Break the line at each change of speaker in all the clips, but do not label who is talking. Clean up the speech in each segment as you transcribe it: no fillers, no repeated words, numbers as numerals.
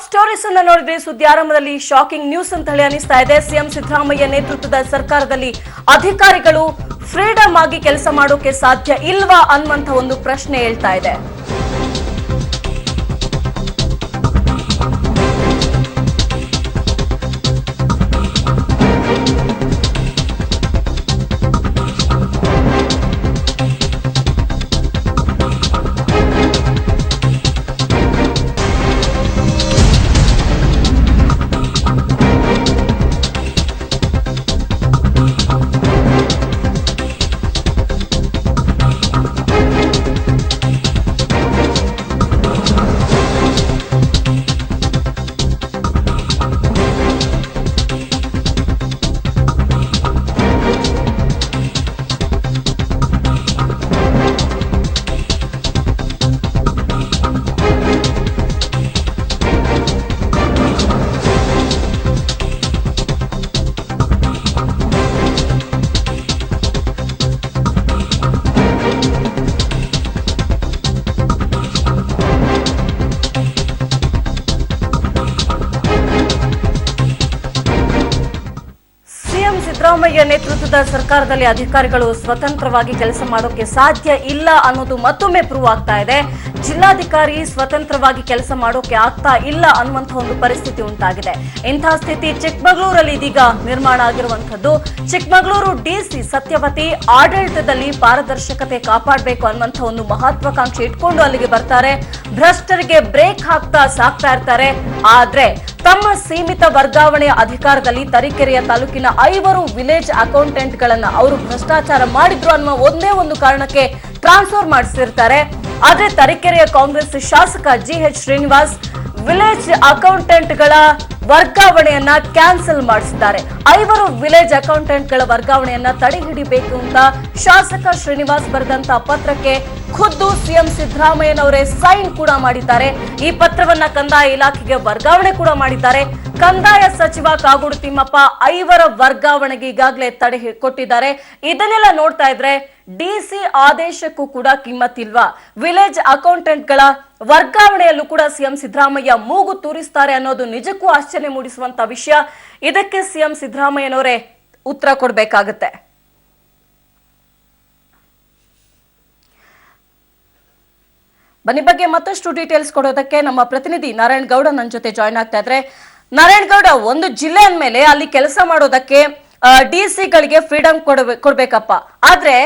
Top stories ಅನ್ನ ನೋಡಿದ್ರೆ ಸುದ್ದಿ ಆರಂಭದಲ್ಲಿ ಶಾಕಿಂಗ್ ನ್ಯೂಸ್ ಅಂತ ಹೇಳಿ ಅನಿಸ್ತಾ ಇದೆ. ಸಿಎಂ ಸಿದ್ದರಾಮಯ್ಯ ನೇತೃತ್ವದ ಸರ್ಕಾರದಲ್ಲಿ ಅಧಿಕಾರಿಗಳು ಫ್ರೀಡಂ ಆಗಿ ಕೆಲಸ ಮಾಡೋಕೆ ಸಾಧ್ಯ ಇಲ್ವಾ ಅನ್ನುವಂತ ಒಂದು ಪ್ರಶ್ನೆ ಹೇಳ್ತಾ ಇದೆ. ಸಿದ್ದರಾಮಯ್ಯ ನೇತೃತ್ವದ ಸರ್ಕಾರದಲ್ಲಿ ಅಧಿಕಾರಿಗಳು ಸ್ವತಂತ್ರವಾಗಿ ಕೆಲಸ ಮಾಡೋಕೆ ಸಾಧ್ಯ ಇಲ್ಲ ಅನ್ನೋದು ಮತ್ತೊಮ್ಮೆ ಪ್ರೂವ್ ಆಗ್ತಾ ಇದೆ. ಜಿಲ್ಲಾಧಿಕಾರಿ ಸ್ವತಂತ್ರವಾಗಿ ಕೆಲಸ ಮಾಡೋಕೆ ಆಗ್ತಾ ಇಲ್ಲ ಅನ್ನುವಂತಹ ಒಂದು ಪರಿಸ್ಥಿತಿ ಉಂಟಾಗಿದೆ. ಇಂತಹ ಸ್ಥಿತಿ ಚಿಕ್ಕಮಗಳೂರಲ್ಲಿ ಇದೀಗ ನಿರ್ಮಾಣ ಆಗಿರುವಂತದ್ದು. ಚಿಕ್ಕಮಗಳೂರು ಡಿಸಿ ಸತ್ಯವತಿ ಆಡಳಿತದಲ್ಲಿ ಪಾರದರ್ಶಕತೆ ಕಾಪಾಡಬೇಕು ಅನ್ನುವಂತಹ ಒಂದು ಮಹತ್ವಾಕಾಂಕ್ಷೆ ಇಟ್ಕೊಂಡು ಅಲ್ಲಿಗೆ ಬರ್ತಾರೆ. ಭ್ರಷ್ಟರಿಗೆ ಬ್ರೇಕ್ ಹಾಕ್ತಾ ಸಾಕ್ತಾ ಇರ್ತಾರೆ. ಆದ್ರೆ ತಮ್ಮ ಸೀಮಿತ ವರ್ಗಾವಣೆಯ ಅಧಿಕಾರದಲ್ಲಿ ತರೀಕೆರೆಯ ತಾಲೂಕಿನ 5 ವಿಲೇಜ್ ಅಕೌಂಟೆಂಟ್ ಗಳನ್ನ ಅವರು ಭ್ರಷ್ಟಾಚಾರ ಮಾಡಿದ್ರು ಅನ್ನುವ ಒಂದೇ ಒಂದು ಕಾರಣಕ್ಕೆ ಟ್ರಾನ್ಸ್ಫರ್ ಮಾಡಿಸಿರ್ತಾರೆ. ಆದ್ರೆ ತರೀಕೆರೆಯ ಕಾಂಗ್ರೆಸ್ ಶಾಸಕ GH ಶ್ರೀನಿವಾಸ್ ವಿಲೇಜ್ ಅಕೌಂಟೆಂಟ್ ಗಳ ವರ್ಗಾವಣೆಯನ್ನ ಕ್ಯಾನ್ಸಲ್ ಮಾಡಿಸಿದ್ದಾರೆ. 5 ವಿಲೇಜ್ ಅಕೌಂಟೆಂಟ್ ಗಳ ವರ್ಗಾವಣೆಯನ್ನ ತಡೆ ಹಿಡಿಬೇಕು ಅಂತ ಶಾಸಕ ಶ್ರೀನಿವಾಸ್ ಬರೆದಂತ ಪತ್ರಕ್ಕೆ ಖುದ್ದು ಸಿಎಂ ಸಿದ್ದರಾಮಯ್ಯನವರೇ ಸೈನ್ ಕೂಡ ಮಾಡಿದ್ದಾರೆ. ಈ ಪತ್ರವನ್ನ ಕಂದಾಯ ಇಲಾಖೆಗೆ ವರ್ಗಾವಣೆ ಕೂಡ ಮಾಡಿದ್ದಾರೆ. ಕಂದಾಯ ಸಚಿವ ಕಾಗೋಡು ತಿಮ್ಮಪ್ಪ 5 ವರ್ಗಾವಣೆಗೆ ಈಗಾಗಲೇ ತಡೆ ಕೊಟ್ಟಿದ್ದಾರೆ. ಇದನ್ನೆಲ್ಲ ನೋಡ್ತಾ ಇದ್ರೆ ಡಿಸಿ ಆದೇಶಕ್ಕೂ ಕೂಡ ಕಿಮ್ಮತ್ತಿಲ್ವಾ? ವಿಲೇಜ್ ಅಕೌಂಟೆಂಟ್ ಗಳ ವರ್ಗಾವಣೆಯಲ್ಲೂ ಕೂಡ ಸಿಎಂ ಸಿದ್ದರಾಮಯ್ಯ ಮೂಗು ತೂರಿಸ್ತಾರೆ ಅನ್ನೋದು ನಿಜಕ್ಕೂ ಆಶ್ಚರ್ಯ ಮೂಡಿಸುವಂತ ವಿಷಯ. ಇದಕ್ಕೆ ಸಿಎಂ ಸಿದ್ದರಾಮಯ್ಯನವರೇ ಉತ್ತರ ಕೊಡಬೇಕಾಗತ್ತೆ. ಬನ್ನಿ ಬಗ್ಗೆ ಮತ್ತಷ್ಟು ಡೀಟೇಲ್ಸ್ ಕೊಡೋದಕ್ಕೆ ನಮ್ಮ ಪ್ರತಿನಿಧಿ ನಾರಾಯಣ್ ಗೌಡ ನನ್ನ ಜೊತೆ ಜಾಯ್ನ್ ಆಗ್ತಾ ಇದ್ರೆ. ನಾರಾಯಣ್ ಗೌಡ, ಒಂದು ಜಿಲ್ಲೆ ಅಂದ್ಮೇಲೆ ಅಲ್ಲಿ ಕೆಲಸ ಮಾಡೋದಕ್ಕೆ ಡಿಸಿಗಳಿಗೆ ಫ್ರೀಡಂ ಕೊಡ್ಬೇಕಪ್ಪ. ಆದ್ರೆ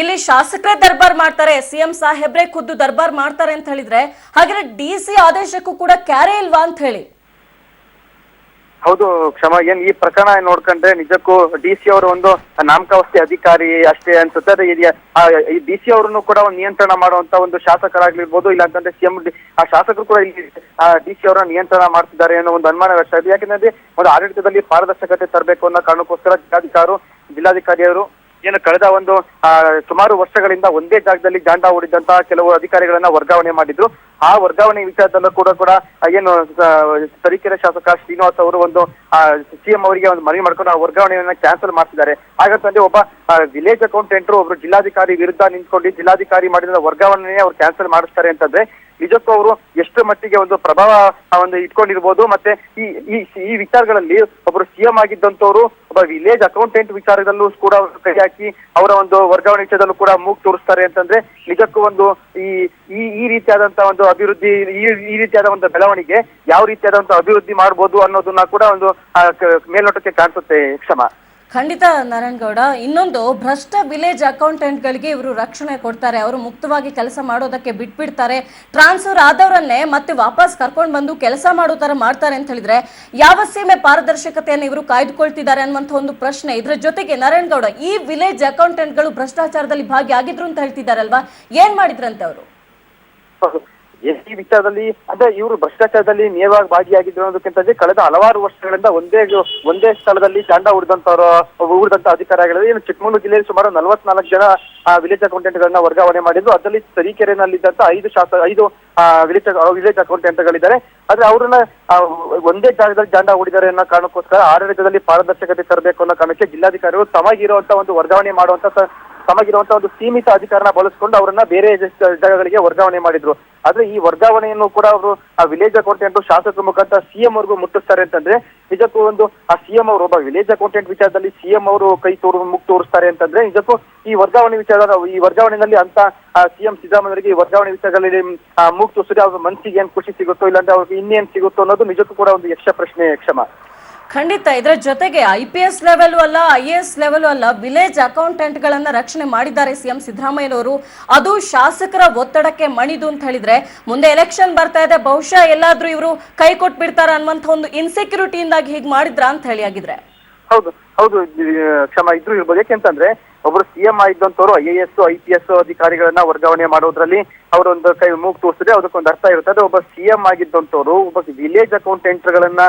ಇಲ್ಲಿ ಶಾಸಕರೇ ದರ್ಬಾರ್ ಮಾಡ್ತಾರೆ, ಸಿಎಂ ಸಾಹೇಬ್ರೆ ಖುದ್ದು ದರ್ಬಾರ್ ಮಾಡ್ತಾರೆ ಅಂತ ಹೇಳಿದ್ರೆ ಹಾಗಾದ್ರೆ ಡಿಸಿ ಆದೇಶಕ್ಕೂ ಕೂಡ ಕ್ಯಾರೆ ಇಲ್ವಾ ಅಂತ ಹೇಳಿ?
ಹೌದು ಕ್ಷಮಾ, ಈ ಪ್ರಕರಣ ನೋಡ್ಕೊಂಡ್ರೆ ನಿಜಕ್ಕೂ ಡಿಸಿ ಅವರು ಒಂದು ನಾಮಕಾವಸ್ಥೆ ಅಧಿಕಾರಿ ಅಷ್ಟೇ ಅನ್ಸುತ್ತೆ. ಈ ಡಿಸಿ ಅವರನ್ನು ಕೂಡ ಒಂದು ನಿಯಂತ್ರಣ ಮಾಡುವಂತ ಒಂದು ಶಾಸಕರಾಗ್ಲಿರ್ಬೋದು, ಇಲ್ಲಾಂತಂದ್ರೆ ಸಿಎಂ ಆ ಶಾಸಕರು ಕೂಡ ಇಲ್ಲಿ ಡಿಸಿ ಅವರನ್ನ ನಿಯಂತ್ರಣ ಮಾಡ್ತಿದ್ದಾರೆ ಅನ್ನೋ ಒಂದು ಅನುಮಾನ ವ್ಯಕ್ತ ಇದೆ. ಯಾಕಂದ್ರೆ ಒಂದು ಆಡಳಿತದಲ್ಲಿ ಪಾರದರ್ಶಕತೆ ತರಬೇಕು ಅನ್ನೋ ಕಾರಣಕ್ಕೋಸ್ಕರ ಜಿಲ್ಲಾಧಿಕಾರಿಯವರು ಏನು ಕಳೆದ ಒಂದು ಸುಮಾರು ವರ್ಷಗಳಿಂದ ಒಂದೇ ಜಾಗದಲ್ಲಿ ಜಾಂಡ ಹೂಡಿದಂತಹ ಕೆಲವು ಅಧಿಕಾರಿಗಳನ್ನ ವರ್ಗಾವಣೆ ಮಾಡಿದ್ರು. ಆ ವರ್ಗಾವಣೆ ವಿಚಾರದಲ್ಲೂ ಕೂಡ ಏನು ತರೀಕೆರೆ ಶಾಸಕ ಶ್ರೀನಿವಾಸ್ ಅವರು ಒಂದು ಸಿಎಂ ಅವರಿಗೆ ಒಂದು ಮನವಿ ಮಾಡ್ಕೊಂಡು ಆ ವರ್ಗಾವಣೆಯನ್ನ ಕ್ಯಾನ್ಸಲ್ ಮಾಡ್ತಿದ್ದಾರೆ. ಹಾಗಂತಂದ್ರೆ ಒಬ್ಬ ವಿಲೇಜ್ ಅಕೌಂಟೆಂಟ್ರು ಒಬ್ರು ಜಿಲ್ಲಾಧಿಕಾರಿ ವಿರುದ್ಧ ನಿಂತ್ಕೊಂಡು ಜಿಲ್ಲಾಧಿಕಾರಿ ಮಾಡಿದ ವರ್ಗಾವಣೆ ಅವ್ರು ಕ್ಯಾನ್ಸಲ್ ಮಾಡಿಸ್ತಾರೆ ಅಂತಂದ್ರೆ ನಿಜಕ್ಕೂ ಅವರು ಎಷ್ಟು ಮಟ್ಟಿಗೆ ಒಂದು ಪ್ರಭಾವ ಒಂದು ಇಟ್ಕೊಂಡಿರ್ಬೋದು. ಮತ್ತೆ ಈ ವಿಚಾರಗಳಲ್ಲಿ ಒಬ್ರು ಸಿಎಂ ಆಗಿದ್ದಂತವ್ರು ಒಬ್ಬ ವಿಲೇಜ್ ಅಕೌಂಟೆಂಟ್ ವಿಚಾರದಲ್ಲೂ ಕೂಡ ಕೈ ಹಾಕಿ ಅವರ ಒಂದು ವರ್ಗಾವಣೆ ವಿಚಾರದಲ್ಲೂ ಕೂಡ ಮೂಗು ತೋರಿಸ್ತಾರೆ ಅಂತಂದ್ರೆ ನಿಜಕ್ಕೂ ಒಂದು ಈ ರೀತಿಯಾದಂತಹ ಒಂದು ಅಭಿವೃದ್ಧಿ, ಈ ರೀತಿಯಾದ ಒಂದು ಬೆಳವಣಿಗೆ ಯಾವ ರೀತಿಯಾದಂತಹ ಅಭಿವೃದ್ಧಿ ಮಾಡ್ಬೋದು ಅನ್ನೋದನ್ನ ಕೂಡ ಒಂದು ಮೇಲ್ನೋಟಕ್ಕೆ ಕಾಣಿಸುತ್ತೆ. ಕ್ಷಮಾ.
ಖಂಡಿತ ನಾರಾಯಣ್ ಗೌಡ, ಇನ್ನೊಂದು ಭ್ರಷ್ಟ ವಿಲೇಜ್ ಅಕೌಂಟೆಂಟ್ ಗಳಿಗೆ ಇವರು ರಕ್ಷಣೆ ಕೊಡ್ತಾರೆ, ಅವರು ಮುಕ್ತವಾಗಿ ಕೆಲಸ ಮಾಡೋದಕ್ಕೆ ಬಿಟ್ಬಿಡ್ತಾರೆ, ಟ್ರಾನ್ಸ್ಫರ್ ಆದವರನ್ನೇ ಮತ್ತೆ ವಾಪಸ್ ಕರ್ಕೊಂಡು ಬಂದು ಕೆಲಸ ಮಾಡೋ ತರ ಮಾಡ್ತಾರೆ ಅಂತ ಹೇಳಿದ್ರೆ ಯಾವ ಸೀಮೆ ಪಾರದರ್ಶಕತೆಯನ್ನು ಇವರು ಕಾಯ್ದುಕೊಳ್ತಿದ್ದಾರೆ ಅನ್ನುವಂತ ಒಂದು ಪ್ರಶ್ನೆ. ಇದ್ರ ಜೊತೆಗೆ ನಾರಾಯಣ್ ಗೌಡ, ಈ ವಿಲೇಜ್ ಅಕೌಂಟೆಂಟ್ ಗಳು ಭ್ರಷ್ಟಾಚಾರದಲ್ಲಿ ಭಾಗಿಯಾಗಿದ್ರು ಅಂತ ಹೇಳ್ತಿದಾರಲ್ವಾ, ಏನ್ ಮಾಡಿದ್ರಂತೆ ಅವರು?
ಈ ವಿಚಾರದಲ್ಲಿ ಅಂದ್ರೆ ಇವರು ಭ್ರಷ್ಟಾಚಾರದಲ್ಲಿ ನೇರವಾಗಿ ಭಾಗಿಯಾಗಿದ್ರು ಅನ್ನೋದಕ್ಕಿಂತ ಕಳೆದ ಹಲವಾರು ವರ್ಷಗಳಿಂದ ಒಂದೇ ಸ್ಥಳದಲ್ಲಿ ಜಾಂಡ ಹೂಡಿದಂತ ಅಧಿಕಾರಿಗಳು ಏನು ಚಿಕ್ಕಮಗಳೂರು ಜಿಲ್ಲೆಯಲ್ಲಿ ಸುಮಾರು 44 ಜನ ವಿಲೇಜ್ ಅಕೌಂಟೆಂಟ್ ಗಳನ್ನ ವರ್ಗಾವಣೆ ಮಾಡಿದ್ರು. ಅದರಲ್ಲಿ ತರೀಕೆರೆನಲ್ಲಿದ್ದಂತ 5 ವಿಲೇಜ್ ಅಕೌಂಟೆಂಟ್ ಗಳಿದ್ದಾರೆ. ಆದ್ರೆ ಅವ್ರನ್ನ ಒಂದೇ ಜಾಗದಲ್ಲಿ ಜಾಂಡ ಹೂಡಿದ್ದಾರೆ ಅನ್ನೋ ಕಾರಣಕ್ಕೋಸ್ಕರ ಆಡಳಿತದಲ್ಲಿ ಪಾರದರ್ಶಕತೆ ತರಬೇಕು ಅನ್ನೋ ಕಾರಣಕ್ಕೆ ಜಿಲ್ಲಾಧಿಕಾರಿಗಳು ತಮಗಿರುವಂತ ಒಂದು ವರ್ಗಾವಣೆ ಮಾಡುವಂತ ತಮಗಿರುವಂತಹ ಒಂದು ಸೀಮಿತ ಅಧಿಕಾರನ ಬಳಸ್ಕೊಂಡು ಅವರನ್ನ ಬೇರೆ ಜಾಗಗಳಿಗೆ ವರ್ಗಾವಣೆ ಮಾಡಿದ್ರು. ಆದ್ರೆ ಈ ವರ್ಗಾವಣೆಯನ್ನು ಕೂಡ ಅವರು ಆ ವಿಲೇಜ್ ಅಕೌಂಟೆಂಟ್ ಶಾಸಕರ ಮುಖಾಂತರ ಸಿಎಂ ಅವ್ರಿಗೂ ಮುಟ್ಟಿಸ್ತಾರೆ ಅಂತಂದ್ರೆ ನಿಜಕ್ಕೂ ಒಂದು ಆ ಸಿಎಂ ಅವರು ಒಬ್ಬ ವಿಲೇಜ್ ಅಕೌಂಟೆಂಟ್ ವಿಚಾರದಲ್ಲಿ ಸಿಎಂ ಅವರು ಮುಖ ತೋರಿಸ್ತಾರೆ ಅಂತಂದ್ರೆ ನಿಜಕ್ಕೂ ಈ ವರ್ಗಾವಣೆಯಲ್ಲಿ ಅಂತ ಸಿಎಂ ಸಿದ್ದರಾಮಯ್ಯವರಿಗೆ ಈ ವರ್ಗಾವಣೆ ವಿಚಾರದಲ್ಲಿ ಮೂಗ್ ತೋರಿಸಿದ್ರೆ ಅವ್ರ ಮನಸ್ಸಿಗೆ ಏನ್ ಖುಷಿ ಸಿಗುತ್ತೋ ಇಲ್ಲಾಂದ್ರೆ ಅವ್ರಿಗೆ ಇನ್ನೇನ್ ಸಿಗುತ್ತೋ ಅನ್ನೋದು ನಿಜಕ್ಕೂ ಕೂಡ ಒಂದು ಯಕ್ಷ ಪ್ರಶ್ನೆ ಕ್ಷಮ.
ಖಂಡಿತ ಇದರ ಜೊತೆಗೆ IPS ಲೆವೆಲ್ ಅಲ್ಲ IAS ಲೆವೆಲ್ ಅಲ್ಲ ವಿಲೇಜ್ ಅಕೌಂಟೆಂಟ್ ಗಳನ್ನ ರಕ್ಷಣೆ ಮಾಡಿದ್ದಾರೆ ಸಿಎಂ ಸಿದ್ದರಾಮಯ್ಯನವರು. ಅದು ಶಾಸಕರ ಒತ್ತಡಕ್ಕೆ ಮಣಿದು ಅಂತ ಹೇಳಿದ್ರೆ ಮುಂದೆ ಎಲೆಕ್ಷನ್ ಬರ್ತಾ ಇದೆ, ಬಹುಶಃ ಎಲ್ಲಾದ್ರೂ ಇವರು ಕೈ ಕೊಟ್ಟು ಬಿಡ್ತಾರ ಅನ್ನುವಂತ ಒಂದು ಇನ್ಸೆಕ್ಯೂರಿಟಿಯಿಂದಾಗಿ ಹೀಗೆ ಮಾಡಿದ್ರ ಅಂತ ಹೇಳಿ ಆಗಿದ್ರೆ.
ಹೌದು ಕ್ಷಮ ಇದ್ರು ಇರ್ಬೋದು. ಯಾಕೆಂತಂದ್ರೆ ಒಬ್ರು ಸಿಎಂ ಆಗಿದ್ದಂತವ್ರು IAS IPS ಅಧಿಕಾರಿಗಳನ್ನ ವರ್ಗಾವಣೆ ಮಾಡೋದ್ರಲ್ಲಿ ಅವರೊಂದು ಕೈ ಮೂಗ್ ತೋರಿಸಿದ್ರೆ ಅದಕ್ಕೊಂದು ಅರ್ಥ ಇರುತ್ತೆ. ಒಬ್ಬ ಸಿಎಂ ಆಗಿದ್ದಂತವ್ರು ಒಬ್ಬ ವಿಲೇಜ್ ಅಕೌಂಟೆಂಟ್ ಗಳನ್ನ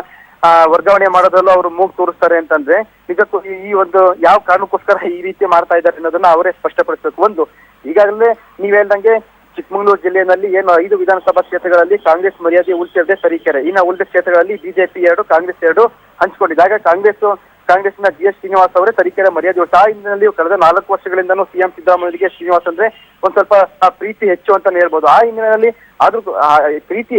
ವರ್ಗಾವಣೆ ಮಾಡೋದ್ರಲ್ಲೂ ಅವರು ಮೂಗ್ ತೋರಿಸ್ತಾರೆ ಅಂತಂದ್ರೆ ನಿಜಕ್ಕೂ ಈ ಒಂದು ಯಾವ ಕಾರಣಕ್ಕೋಸ್ಕರ ಈ ರೀತಿ ಮಾಡ್ತಾ ಇದ್ದಾರೆ ಅನ್ನೋದನ್ನ ಅವರೇ ಸ್ಪಷ್ಟಪಡಿಸಬೇಕು. ಒಂದು ಈಗಾಗಲೇ ನೀವ್ ಹೇಳ್ದಂಗೆ ಚಿಕ್ಕಮಗಳೂರು ಜಿಲ್ಲೆಯಲ್ಲಿ ಏನು 5 ವಿಧಾನಸಭಾ ಕ್ಷೇತ್ರಗಳಲ್ಲಿ ಕಾಂಗ್ರೆಸ್ ಮರ್ಯಾದೆ ಉಳಿಸಿರದೆ ತರೀಕೆರೆ, ಇನ್ನು ಉಳಿದ ಕ್ಷೇತ್ರಗಳಲ್ಲಿ ಬಿಜೆಪಿ 2 ಕಾಂಗ್ರೆಸ್ 2 ಹಂಚ್ಕೊಂಡಿದೆ. ಆಗ ಕಾಂಗ್ರೆಸ್ನ GS ಶ್ರೀನಿವಾಸ್ ಅವರೇ ತರೀಕೆರೆ ಮರ್ಯಾದೆ ಆ ಹಿನ್ನೆಲೆಯಲ್ಲಿ ಕಳೆದ 4 ವರ್ಷಗಳಿಂದನೂ ಸಿಎಂ ಸಿದ್ದರಾಮಯ್ಯಗೆ ಶ್ರೀನಿವಾಸ್ ಅಂದ್ರೆ ಒಂದ್ ಸ್ವಲ್ಪ ಪ್ರೀತಿ ಹೆಚ್ಚು ಅಂತಾನೆ ಹೇಳ್ಬೋದು. ಆ ಹಿನ್ನೆಲೆಯಲ್ಲಿ ಆದ್ರೂ ಪ್ರೀತಿ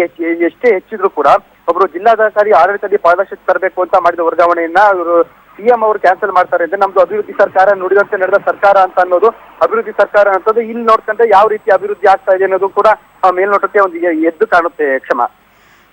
ಎಷ್ಟೇ ಹೆಚ್ಚಿದ್ರು ಕೂಡ ಒಬ್ರು ಜಿಲ್ಲಾಧಿಕಾರಿ ಆಡಳಿತದಲ್ಲಿ ಪಾರದರ್ಶಕತೆ ತರಬೇಕು ಅಂತ ಮಾಡಿದ ವರ್ಗಾವಣೆಯನ್ನ ಇವರು ಸಿಎಂ ಅವರು ಕ್ಯಾನ್ಸಲ್ ಮಾಡ್ತಾರೆ ಅಂದ್ರೆ ನಮ್ದು ಅಭಿವೃದ್ಧಿ ಸರ್ಕಾರ ನುಡಿದಂತೆ ನಡೆದ ಸರ್ಕಾರ ಅಂತ ಅನ್ನೋದು ಅಭಿವೃದ್ಧಿ ಸರ್ಕಾರ ಅಂತದ್ದು ಇಲ್ಲಿ ನೋಡ್ಕೊಂಡ್ರೆ ಯಾವ ರೀತಿ ಅಭಿವೃದ್ಧಿ ಆಗ್ತಾ ಇದೆ ಅನ್ನೋದು ಕೂಡ ಮೇಲ್ನೋಟಕ್ಕೆ ಒಂದು ಎದ್ದು ಕಾಣುತ್ತೆ ಕ್ಷಮ.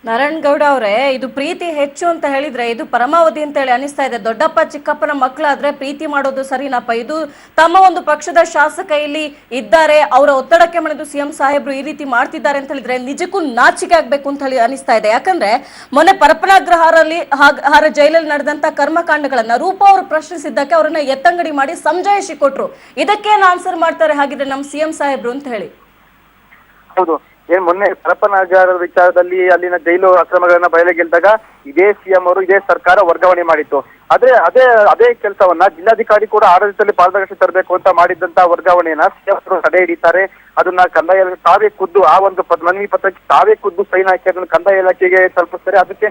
ನಾರಾಯಣಗೌಡ ಅವರೇ, ಇದು ಪ್ರೀತಿ ಹೆಚ್ಚು ಅಂತ ಹೇಳಿದ್ರೆ ಇದು ಪರಮಾವಧಿ ಅಂತ ಹೇಳಿ ಅನಿಸ್ತಾ ಇದೆ. ದೊಡ್ಡಪ್ಪ ಚಿಕ್ಕಪ್ಪನ ಮಕ್ಕಳಾದ್ರೆ ಪ್ರೀತಿ ಮಾಡೋದು ಸರಿನಪ್ಪ. ಇದು ತಮ್ಮ ಒಂದು ಪಕ್ಷದ ಶಾಸಕ ಇಲ್ಲಿ ಇದ್ದಾರೆ, ಅವರ ಒತ್ತಡಕ್ಕೆ ಮಣಿದು ಸಿಎಂ ಸಾಹೇಬ್ರು ಈ ರೀತಿ ಮಾಡ್ತಿದ್ದಾರೆ ಅಂತ ಹೇಳಿದ್ರೆ ನಿಜಕ್ಕೂ ನಾಚಿಕೆ ಆಗ್ಬೇಕು ಅಂತ ಹೇಳಿ ಅನಿಸ್ತಾ ಇದೆ. ಯಾಕಂದ್ರೆ ಮೊನ್ನೆ ಪರಪನಾಗ್ರಹಾರ ಜೈಲಲ್ಲಿ ನಡೆದಂತ ಕರ್ಮಕಾಂಡಗಳನ್ನ ರೂಪ ಅವರು ಪ್ರಶ್ನಿಸಿದ್ದಕ್ಕೆ ಅವರನ್ನ ಎತ್ತಂಗಡಿ ಮಾಡಿ ಸಮಜಾಯಿಷಿ ಕೊಟ್ರು. ಇದಕ್ಕೇನು ಆನ್ಸರ್ ಮಾಡ್ತಾರೆ ಹಾಗಿದ್ರೆ ನಮ್ಮ ಸಿಎಂ ಸಾಹೇಬ್ರು ಅಂತ ಹೇಳಿ?
ಹೌದು, ಮೊನ್ನೆ ಪರಪನಾಗಾರ ವಿಚಾರದಲ್ಲಿ ಅಲ್ಲಿನ ಜೈಲು ಅಕ್ರಮಗಳನ್ನ ಬಯಲಿಗೆಳೆದಾಗ ಇದೇ ಸಿಎಂ ಅವರು ಇದೇ ಸರ್ಕಾರ ವರ್ಗಾವಣೆ ಮಾಡಿತ್ತು. ಅದೇ ಕೆಲಸವನ್ನ ಜಿಲ್ಲಾಧಿಕಾರಿ ಕೂಡ ಆಡಳಿತದಲ್ಲಿ ಪಾರದರ್ಶಕತೆ ತರಬೇಕು ಅಂತ ಮಾಡಿದಂತ ವರ್ಗಾವಣೆಯನ್ನ ಸಿಎಂ ಅವರು ತಡೆ ಹಿಡಿತಾರೆ. ಅದನ್ನ ಕಂದಾಯ ತಾವೇ ಖುದ್ದು ಆ ಒಂದು ಮನವಿ ಪತ್ರಕ್ಕೆ ತಾವೇ ಖುದ್ದು ಸೈನ್ ಹಾಕಿ ಅದನ್ನ ಕಂದಾಯ ಇಲಾಖೆಗೆ ತಲುಪಿಸ್ತಾರೆ. ಅದಕ್ಕೆ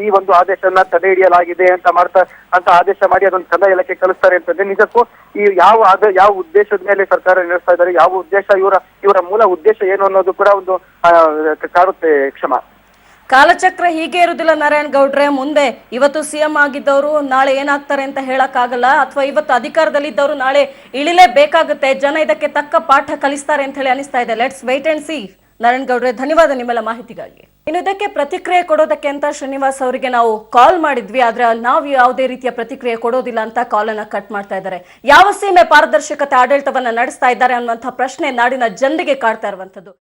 ಈ ಒಂದು ಆದೇಶನ ತಡೆ ಹಿಡಿಯಲಾಗಿದೆ ಅಂತ ಆದೇಶ ಮಾಡಿ ಅದೊಂದು ಕಂದಾಯ ಇಲಾಖೆ ಕಳಿಸ್ತಾರೆ ಅಂತಂದ್ರೆ ನಿಜಕ್ಕೂ ಈ ಯಾವ ಉದ್ದೇಶದ ಮೇಲೆ ಸರ್ಕಾರ ನಡೆಸ್ತಾ ಇದ್ದಾರೆ, ಯಾವ ಉದ್ದೇಶ ಇವರ ಮೂಲ ಉದ್ದೇಶ ಏನು ಅನ್ನೋದು ಕೂಡ ಒಂದು ಕಾಡುತ್ತೆ ಕ್ಷಮ.
ಕಾಲಚಕ್ರ ಹೀಗೆ ಇರುವುದಿಲ್ಲ ನಾರಾಯಣಗೌಡ್ರೆ. ಮುಂದೆ ಇವತ್ತು ಸಿಎಂ ಆಗಿದ್ದವರು ನಾಳೆ ಏನಾಗ್ತಾರೆ ಅಂತ ಹೇಳಕ್ಕಾಗಲ್ಲ, ಅಥವಾ ಇವತ್ತು ಅಧಿಕಾರದಲ್ಲಿದ್ದವರು ನಾಳೆ ಇಳಿಲೇಬೇಕಾಗುತ್ತೆ. ಜನ ಇದಕ್ಕೆ ತಕ್ಕ ಪಾಠ ಕಲಿಸ್ತಾರೆ ಅಂತ ಹೇಳಿ ಅನಿಸ್ತಾ ಇದೆ. Let's wait and see. ನಾರಾಯಣಗೌಡ್ರೆ, ಧನ್ಯವಾದ ನಿಮ್ಮೆಲ್ಲ ಮಾಹಿತಿಗಾಗಿ. ಇನ್ನು ಇದಕ್ಕೆ ಪ್ರತಿಕ್ರಿಯೆ ಕೊಡೋದಕ್ಕೆ ಅಂತ ಶ್ರೀನಿವಾಸ್ ಅವರಿಗೆ ನಾವು ಕಾಲ್ ಮಾಡಿದ್ವಿ, ಆದ್ರೆ ನಾವು ಯಾವುದೇ ರೀತಿಯ ಪ್ರತಿಕ್ರಿಯೆ ಕೊಡೋದಿಲ್ಲ ಅಂತ ಕಾಲ್ ಅನ್ನ ಕಟ್ ಮಾಡ್ತಾ ಇದ್ದಾರೆ. ಯಾವ ಸೀಮೆ ಪಾರದರ್ಶಕತೆ ಆಡಳಿತವನ್ನ ನಡೆಸ್ತಾ ಇದ್ದಾರೆ ಅನ್ನುವಂತಹ ಪ್ರಶ್ನೆ ನಾಡಿನ ಜನರಿಗೆ ಕಾಡ್ತಾ ಇರುವಂತದ್ದು.